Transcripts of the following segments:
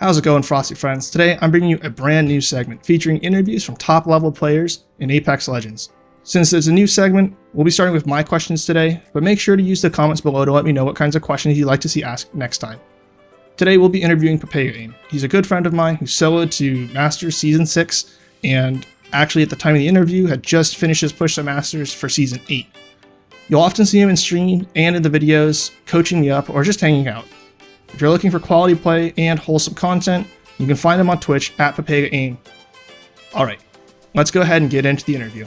How's it going, Frosty friends? Today I'm bringing you a brand new segment featuring interviews from top level players in Apex Legends. Since it's a new segment, we'll be starting with my questions today, but make sure to use the comments below to let me know what kinds of questions you'd like to see asked next time. Today we'll be interviewing PapegaAim. He's a good friend of mine who soloed to Masters Season 6 and actually at the time of the interview had just finished his push to Masters for Season 8. You'll often see him in stream and in the videos, coaching me up or just hanging out. If you're looking for quality play and wholesome content, you can find him on Twitch at PapegaAim. Alright, let's go ahead and get into the interview.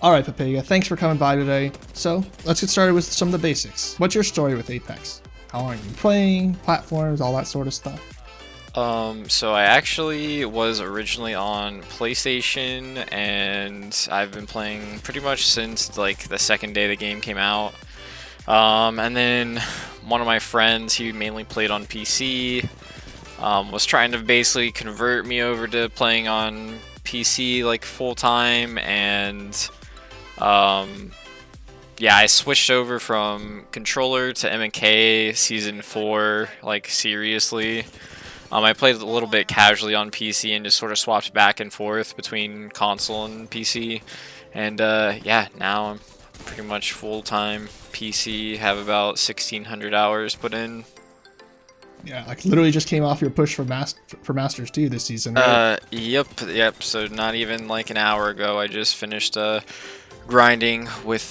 Alright, Papega, thanks for coming by today. So, let's get started with some of the basics. What's your story with Apex? How long have you been playing, platforms, all that sort of stuff? So I actually was originally on PlayStation, and I've been playing pretty much since like the second day the game came out. And then one of my friends, he mainly played on PC, was trying to basically convert me over to playing on PC like full time, and yeah, I switched over from controller to M&K Season 4, like seriously. I played a little bit casually on PC and just sort of swapped back and forth between console and PC. And yeah, now I'm pretty much full-time PC, have about 1,600 hours put in. Yeah, like literally just came off your push for Masters 2 this season, right? Yep. So not even like an hour ago, I just finished grinding with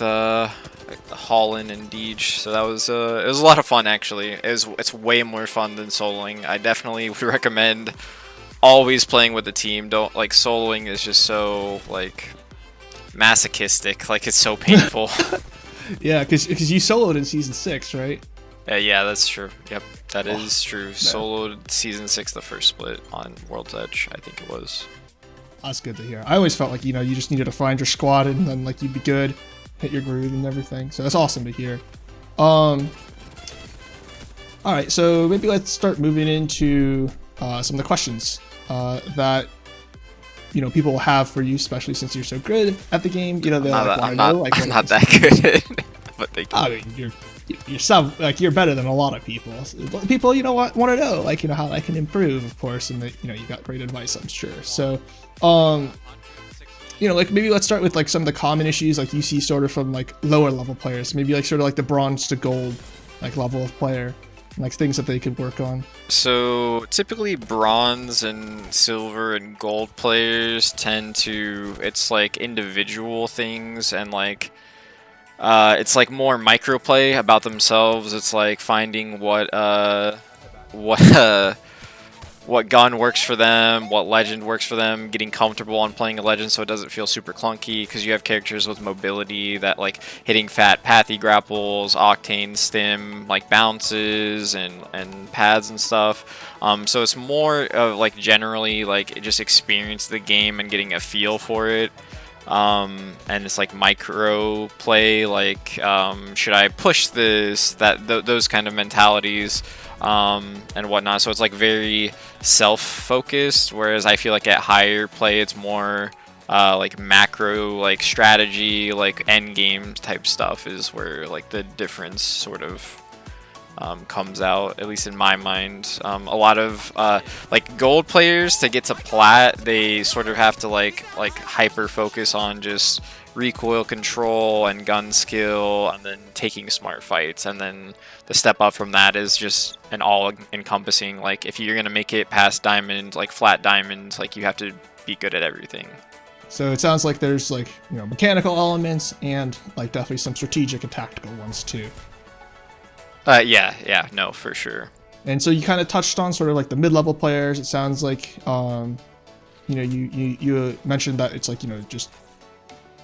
Holland and Deej, so that was it was a lot of fun actually. It's way more fun than soloing. I definitely would recommend always playing with the team. Don't like soloing is just so like masochistic, like it's so painful. Yeah, because you soloed in Season 6, right? Yeah, that's true. Yep, that is true. Man. Soloed Season 6, the first split on World's Edge, I think it was. That's good to hear. I always felt like, you know, you just needed to find your squad and then like you'd be good, hit your groove and everything. So that's awesome to hear. All right, so maybe let's start moving into some of the questions that you know people will have for you, especially since you're so good at the game. You know, they I'm not that good, but they. I mean, you're better than a lot of people. People, you know, want to know, like, you know, how I can improve, of course, and that, you know, you got great advice, I'm sure. So, you know, like maybe let's start with like some of the common issues like you see sort of from like lower level players, maybe like sort of like the bronze to gold like level of player, like things that they could work on. So typically bronze and silver and gold players tend to, it's like individual things and like it's like more microplay about themselves. It's like finding what gun works for them, what legend works for them, getting comfortable on playing a legend so it doesn't feel super clunky, because you have characters with mobility that like hitting fat pathy grapples, octane stim, like bounces and pads and stuff. So it's more of like generally like just experience the game and getting a feel for it. And it's like micro play, like should I push this, those kind of mentalities and whatnot. So it's like very self-focused, whereas I feel like at higher play it's more like macro, like strategy, like end game type stuff is where like the difference sort of comes out, at least in my mind. A lot of like gold players, to get to plat, they sort of have to like hyper focus on just recoil control and gun skill and then taking smart fights, and then the step up from that is just an all encompassing, like if you're gonna make it past diamond, like flat diamond, like you have to be good at everything. So it sounds like there's like, you know, mechanical elements and like definitely some strategic and tactical ones too. Yeah, no, for sure. And so you kind of touched on sort of like the mid-level players. It sounds like, you know, you mentioned that it's like, you know, just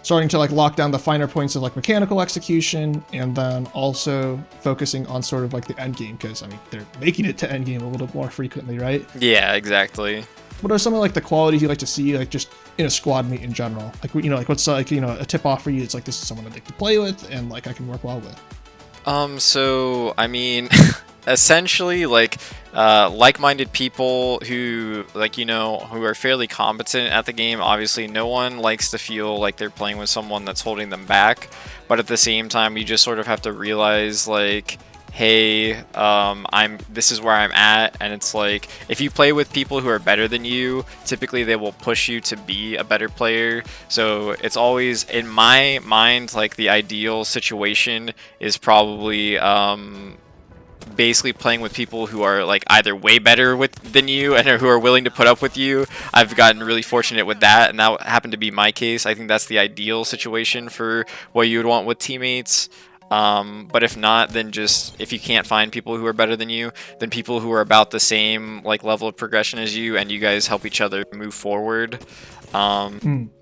starting to like lock down the finer points of like mechanical execution, and then also focusing on sort of like the end game, because I mean they're making it to end game a little more frequently, right? Yeah, exactly. What are some of like the qualities you like to see, like just in a squad mate in general? Like, you know, like what's like, you know, a tip off for you? It's like, this is someone I'd like to play with and like I can work well with. So I mean, essentially like like-minded people who who are fairly competent at the game. Obviously no one likes to feel like they're playing with someone that's holding them back, but at the same time you just sort of have to realize like, hey, this is where I'm at, and it's like if you play with people who are better than you, typically they will push you to be a better player. So it's always, in my mind, like the ideal situation is probably basically playing with people who are like either way better than you and who are willing to put up with you. I've gotten really fortunate with that, and that happened to be my case. I think that's the ideal situation for what you would want with teammates. But if not, then just if you can't find people who are better than you, then people who are about the same like level of progression as you, and you guys help each other move forward.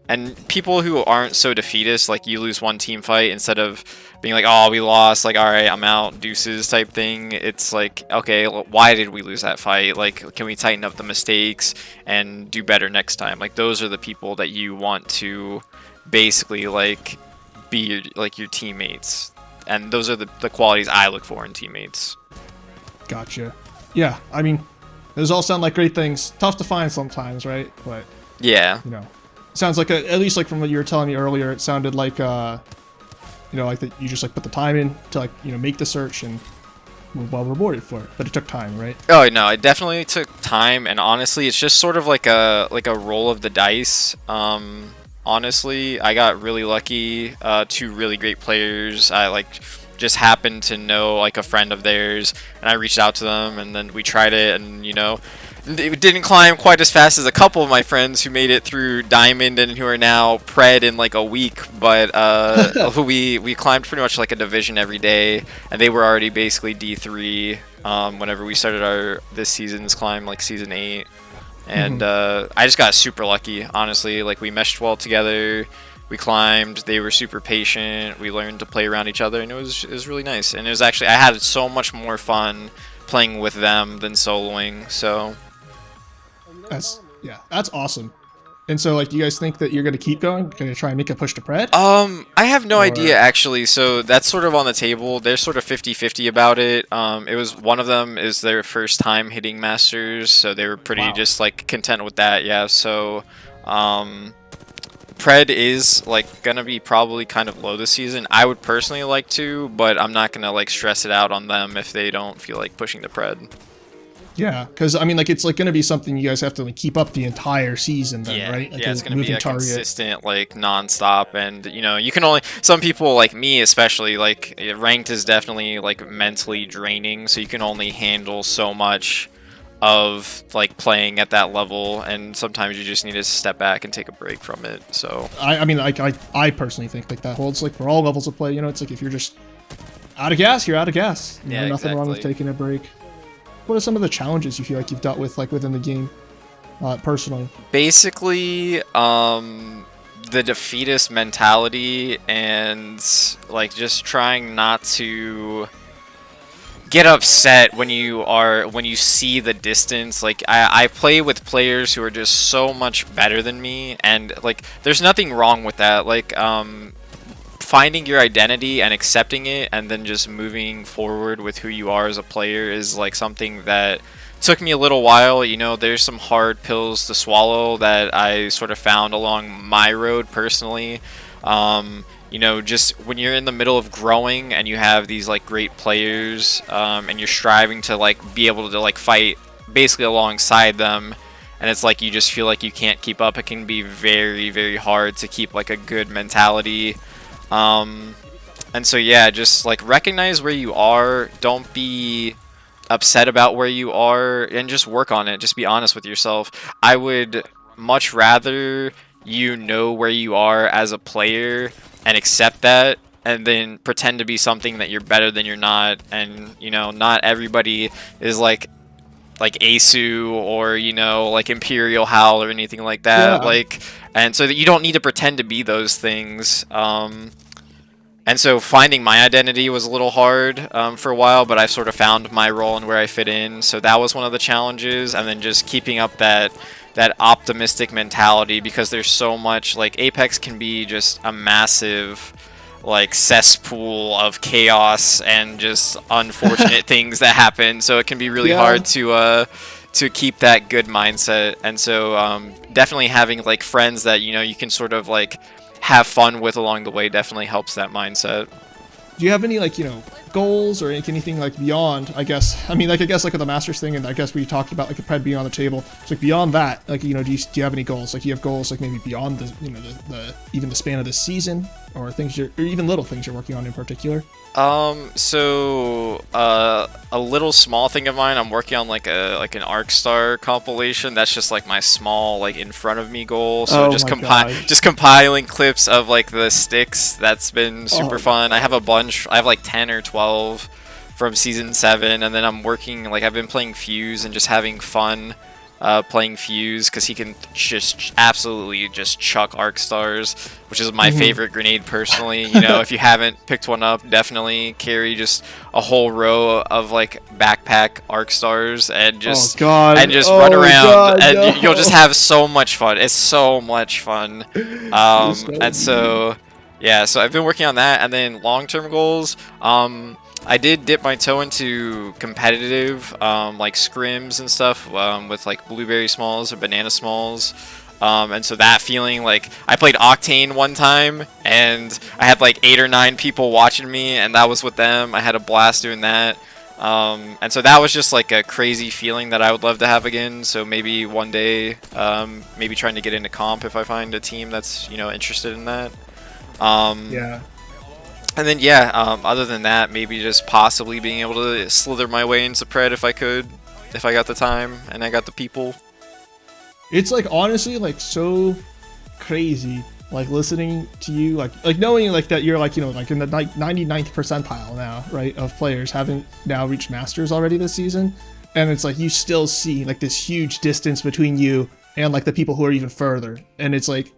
And people who aren't so defeatist, like you lose one team fight, instead of being like, oh, we lost, like, all right, I'm out, deuces type thing. It's like, okay, why did we lose that fight? Like, can we tighten up the mistakes and do better next time? Like, those are the people that you want to basically like be your teammates. And those are the qualities I look for in teammates. Gotcha. Yeah, I mean, those all sound like great things. Tough to find sometimes, right? But yeah, you know, sounds like at least like from what you were telling me earlier, it sounded like like that you just like put the time in to like make the search and were well rewarded for it. But it took time, right? Oh no, it definitely took time, and honestly, it's just sort of like a roll of the dice. Honestly, I got really lucky. Two really great players. I just happened to know like a friend of theirs, and I reached out to them, and then we tried it, and it didn't climb quite as fast as a couple of my friends who made it through Diamond and who are now Pred in like a week. But we climbed pretty much like a division every day, and they were already basically D3 whenever we started this season's climb, like season 8. And I just got super lucky, honestly. Like, we meshed well together, we climbed, they were super patient, we learned to play around each other, and it was really nice. And it was actually, I had so much more fun playing with them than soloing, so that's awesome. And so, like, do you guys think that you're gonna keep going? Gonna try and make a push to Pred? I have no idea, actually. So that's sort of on the table. They're sort of 50-50 about it. It was, one of them is their first time hitting Masters, so they were pretty just like content with that. Yeah. So, Pred is like gonna be probably kind of low this season. I would personally like to, but I'm not gonna like stress it out on them if they don't feel like pushing the Pred. Yeah, because I mean, like, it's like going to be something you guys have to like keep up the entire season, then, right? Like, yeah, it's going to be a target. Consistent, like, non-stop, and you can only, some people like me especially, like, ranked is definitely like mentally draining, so you can only handle so much of like playing at that level, and sometimes you just need to step back and take a break from it. So I mean, I personally think like that holds like for all levels of play. It's like if you're just out of gas, you're out of gas. Nothing wrong with taking a break. What are some of the challenges you feel like you've dealt with, like, within the game, personally? Basically, the defeatist mentality and, like, just trying not to get upset when you see the distance. Like, I play with players who are just so much better than me, and, like, there's nothing wrong with that. Like, finding your identity and accepting it, and then just moving forward with who you are as a player is like something that took me a little while. There's some hard pills to swallow that I sort of found along my road personally. Just when you're in the middle of growing and you have these like great players, and you're striving to like be able to like fight basically alongside them, and it's like you just feel like you can't keep up, it can be very, very hard to keep like a good mentality. And so yeah, just like recognize where you are, don't be upset about where you are, and just work on it. Just be honest with yourself. I would much rather know where you are as a player and accept that, and then pretend to be something that you're better than you're not. And not everybody is like Asu or like Imperial Howl or anything like that. Yeah. And so that you don't need to pretend to be those things. And so finding my identity was a little hard for a while, but I sort of found my role and where I fit in. So that was one of the challenges. And then just keeping up that optimistic mentality, because there's so much, like, Apex can be just a massive like cesspool of chaos and just unfortunate things that happen. So it can be really hard to keep that good mindset. And so definitely having like friends that you can sort of like have fun with along the way definitely helps that mindset. Do you have any like goals or anything like beyond? I guess like with the Masters thing, and I guess we talked about like the pred being on the table. So like beyond that, like do you have any goals? Like you have goals like maybe beyond the the even the span of this season, or things or even little things you're working on in particular? So a little small thing of mine, I'm working on like an ArcStar compilation. That's just like my small like in front of me goal. So just compiling clips of like the sticks. That's been super fun. I have a bunch. I have like 10 or 12 from season 7, and then I'm working like I've been playing Fuse and just having fun playing Fuse, because he can just absolutely just chuck arc stars, which is my favorite grenade personally. If you haven't picked one up, definitely carry just a whole row of like backpack arc stars and just run around, and you'll just have so much fun. It's so much fun. And so yeah, so I've been working on that, and then long-term goals. I did dip my toe into competitive, like scrims and stuff, with like blueberry smalls or banana smalls. And so that feeling, like I played Octane one time and I had like 8 or 9 people watching me, and that was with them. I had a blast doing that. And so that was just like a crazy feeling that I would love to have again. So maybe one day, maybe trying to get into comp if I find a team that's, interested in that. Yeah. And then other than that, maybe just possibly being able to slither my way into pred if I could, if I got the time and I got the people. It's like honestly like so crazy, like listening to you, like knowing like that you're like like in the 99th percentile now, right, of players having now reached Masters already this season, and it's like you still see like this huge distance between you and like the people who are even further, and it's like,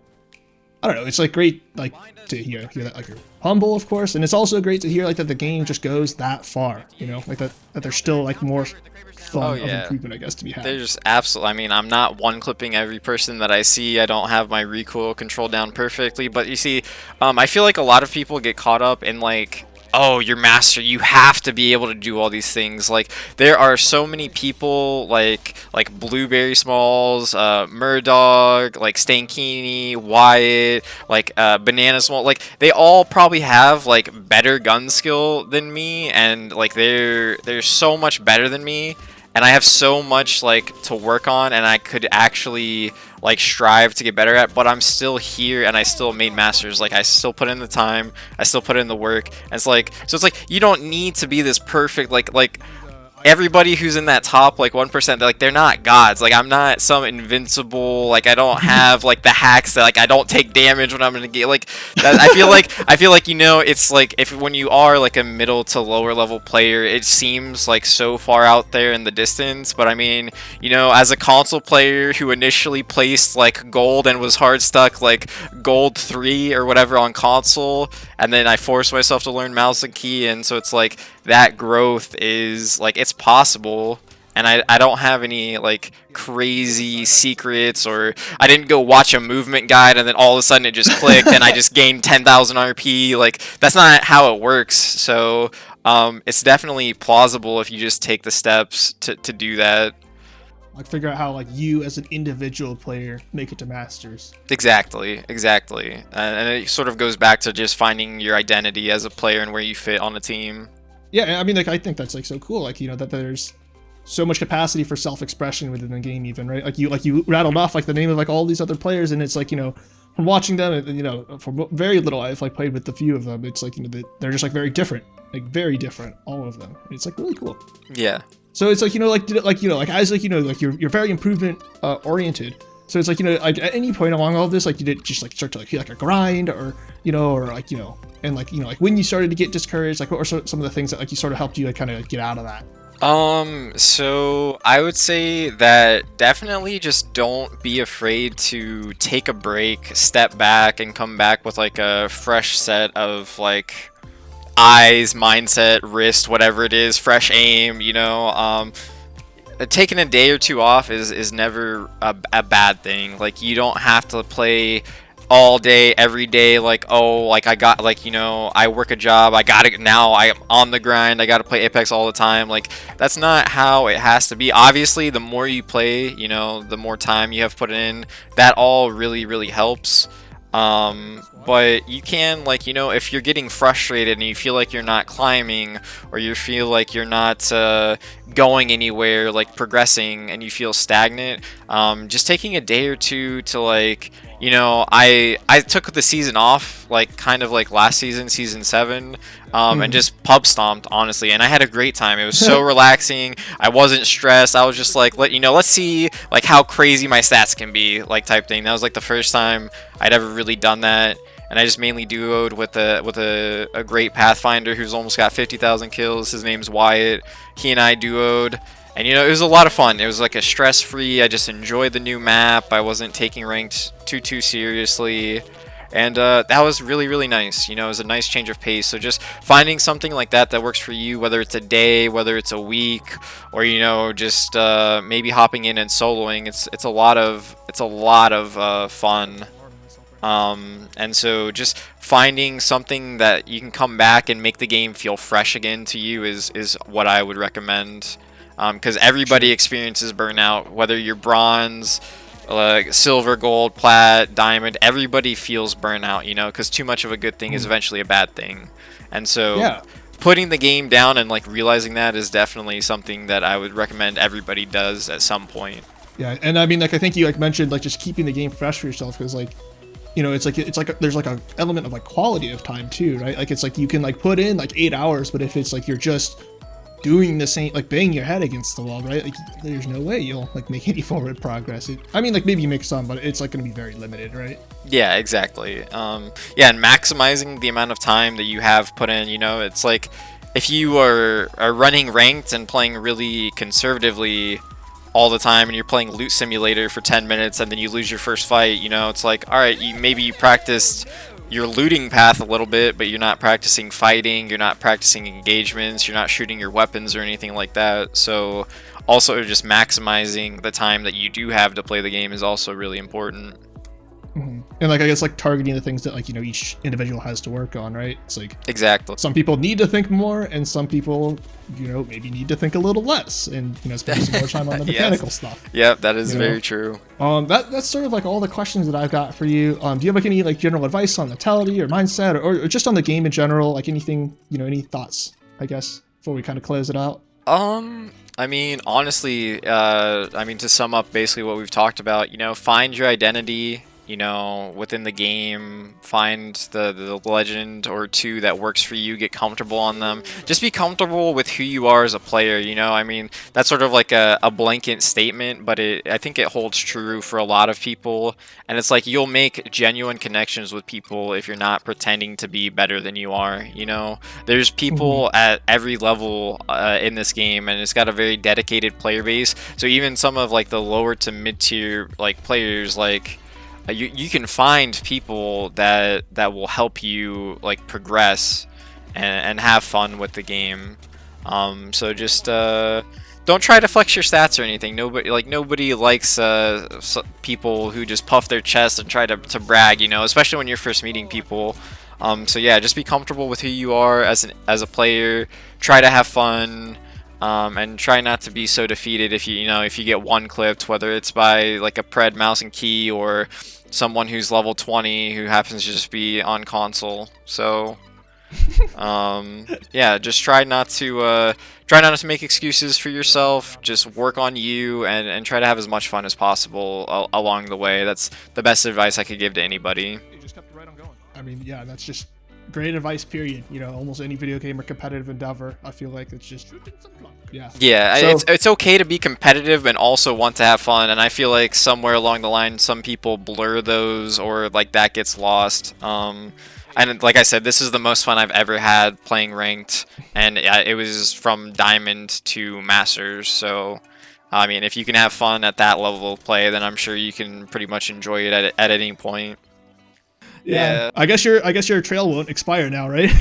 I don't know, it's like great like to hear that like you're humble, of course, and it's also great to hear like that the game just goes that far, like that there's still like more fun of improvement, I guess, to be had. There's absolutely, I mean, I'm not one clipping every person that I see. I don't have my recoil control down perfectly, but you see, I feel like a lot of people get caught up in like, oh, you're master, you have to be able to do all these things. Like there are so many people like Blueberry Smalls, Murdog, like Stankini, Wyatt, like Banana Small, like they all probably have like better gun skill than me, and like they're so much better than me, and I have so much like to work on, and I could actually like strive to get better at, but I'm still here and I still made Masters. Like I still put in the time, I still put in the work, and it's like, so it's like you don't need to be this perfect, like everybody who's in that top like 1%, they're not gods. Like I'm not some invincible, like I don't have like the hacks that like I don't take damage when I'm gonna get like that. I feel like it's like if when you are like a middle to lower level player, it seems like so far out there in the distance, but I mean, as a console player who initially placed like gold and was hard stuck like gold 3 or whatever on console, and then I forced myself to learn mouse and key, and so it's like that growth is like, it's possible, and I don't have any like crazy secrets, or I didn't go watch a movement guide and then all of a sudden it just clicked and I just gained 10,000 RP. Like that's not how it works. So it's definitely plausible if you just take the steps to do that. Like figure out how like you as an individual player make it to Masters. Exactly. And it sort of goes back to just finding your identity as a player and where you fit on a team. Yeah, I mean, like I think that's like so cool. Like that there's so much capacity for self-expression within the game, even, right? Like you rattled off like the name of like all these other players, and it's like from watching them, and for very little I've like played with a few of them. It's like they're just like very different, all of them. It's like really cool. Yeah. So it's like as like you're very improvement oriented. So it's like like at any point along all of this, like you did just like start to like feel like a grind, or and like like when you started to get discouraged, like what were some of the things that like you sort of helped you like kind of get out of that? So I would say that definitely just don't be afraid to take a break, step back, and come back with like a fresh set of like eyes, mindset, wrist, whatever it is, fresh aim, taking a day or two off is never a bad thing. Like you don't have to play all day, every day, like, oh, like I got, like, you know, I work a job, I gotta, now I'm on the grind, I gotta play Apex all the time. Like, that's not how it has to be. Obviously, the more you play, you know, the more time you have put in, that all really, really helps. But you can, like, you know, if you're getting frustrated and you feel like you're not climbing, or you feel like you're not going anywhere, like progressing, and you feel stagnant, just taking a day or two to, like, you know, I took the season off, like, kind of like last season, season 7, and just pub stomped, honestly, and I had a great time. It was so relaxing. I wasn't stressed. I was just like, let's see, like, how crazy my stats can be, like, type thing. That was like the first time I'd ever really done that. And I just mainly duoed with a great Pathfinder who's almost got 50,000 kills. His name's Wyatt. He and I duoed. And, you know, it was a lot of fun. It was like a stress-free. I just enjoyed the new map. I wasn't taking ranked too seriously. And that was really, really nice. You know, it was a nice change of pace. So just finding something like that that works for you, whether it's a day, whether it's a week, or, you know, just maybe hopping in and soloing. It's a lot of fun. And so just finding something that you can come back and make the game feel fresh again to you is what I would recommend. Because everybody experiences burnout, whether you're bronze, silver, gold, plat, diamond, everybody feels burnout, you know, because too much of a good thing is eventually a bad thing. And so putting the game down and, like, realizing that is definitely something that I would recommend everybody does at some point. Yeah, and I mean, like, I think you, like, mentioned, like, just keeping the game fresh for yourself, because, like, you know, it's like there's like a element of, like, quality of time too, right? Like, it's like you can, like, put in like 8 hours, but if it's like you're just doing the same, like, banging your head against the wall, right? Like, there's no way you'll, like, make any forward progress. I mean, like, maybe you make some, but it's, like, going to be very limited, right? Yeah, exactly. Yeah, and maximizing the amount of time that you have put in, you know, it's like if you are running ranked and playing really conservatively all the time, and you're playing Loot Simulator for 10 minutes and then you lose your first fight, you know, it's like, all right, maybe you practiced your looting path a little bit, but you're not practicing fighting, you're not practicing engagements, you're not shooting your weapons or anything like that. So also just maximizing the time that you do have to play the game is also really important. And, like, I guess, like, targeting the things that, like, you know, each individual has to work on, right? It's like, exactly, some people need to think more, and some people, you know, maybe need to think a little less, and, you know, spend some more time on the mechanical stuff. Yep, that is very true. That's sort of, like, all the questions that I've got for you. Do you have, like, any, like, general advice on mentality or mindset, or just on the game in general? Like, anything, you know, any thoughts, I guess, before we kind of close it out? I mean, honestly, I mean, to sum up basically what we've talked about, you know, find your identity, you know, within the game, find the legend or two that works for you, get comfortable on them. Just be comfortable with who you are as a player, you know. I mean, that's sort of like a blanket statement, but I think it holds true for a lot of people. And it's like you'll make genuine connections with people if you're not pretending to be better than you are, you know. There's people at every level in this game, and it's got a very dedicated player base. So even some of, like, the lower to mid-tier, like, players, like, you can find people that will help you, like, progress and have fun with the game. So just don't try to flex your stats or anything. Nobody likes people who just puff their chest and try to brag, you know, especially when you're first meeting people. So yeah, just be comfortable with who you are as a player. Try to have fun. And try not to be so defeated if you get one clipped, whether it's by, like, a pred mouse and key or someone who's level 20 who happens to just be on console. So yeah, just try not to make excuses for yourself. Just work on you and try to have as much fun as possible along the way. That's the best advice I could give to anybody. You just kept right on going. I mean, yeah, that's just great advice, period. You know, almost any video game or competitive endeavor, I feel like it's just yeah, so, it's okay to be competitive and also want to have fun, and I feel like somewhere along the line some people blur those, or, like, that gets lost. And like I said, this is the most fun I've ever had playing ranked, and it was from diamond to masters. So I mean, if you can have fun at that level of play, then I'm sure you can pretty much enjoy it at any point. Yeah. I guess your trail won't expire now, right?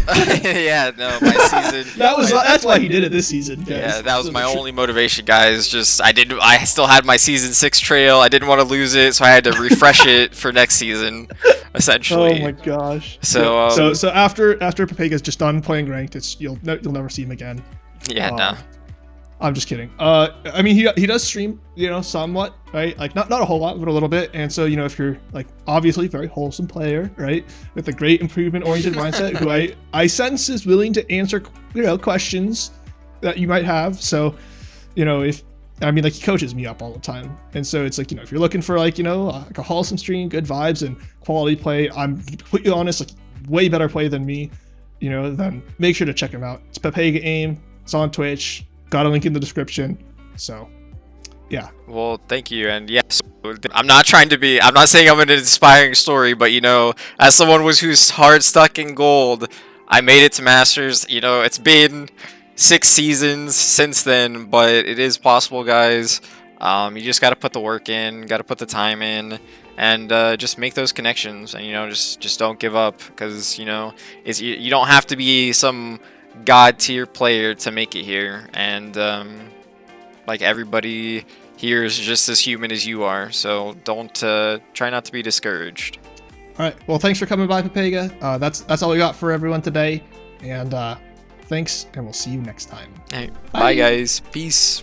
Yeah, no, my season. That's why he did it this season, guys. Yeah, that was my only motivation, guys. Just I still had my season 6 trail. I didn't want to lose it, so I had to refresh it for next season, essentially. Oh my gosh. So so after Papega's just done playing ranked, you'll never see him again. yeah, no. I'm just kidding. I mean, he does stream, somewhat, right? Like not a whole lot, but a little bit. And so, if you're like obviously very wholesome player, right, with a great improvement-oriented mindset, who I sense is willing to answer, questions that you might have. So, he coaches me up all the time, and so it's like, if you're looking for like a wholesome stream, good vibes, and quality play, I'm completely honest, like way better play than me, then make sure to check him out. It's PapegaAim. It's on Twitch. Got a link in the description. So, yeah. Well, thank you. And yes, I'm not saying I'm an inspiring story, but as someone who's hard stuck in gold, I made it to Masters. It's been 6 seasons since then, but it is possible, guys. You just got to put the work in, got to put the time in, and just make those connections. And just don't give up, because you don't have to be some god tier player to make it here, and like everybody here is just as human as you are, so don't try not to be discouraged. All right, well, thanks for coming by, Papega. That's all we got for everyone today, and thanks, and we'll see you next time. Hey, bye guys, peace.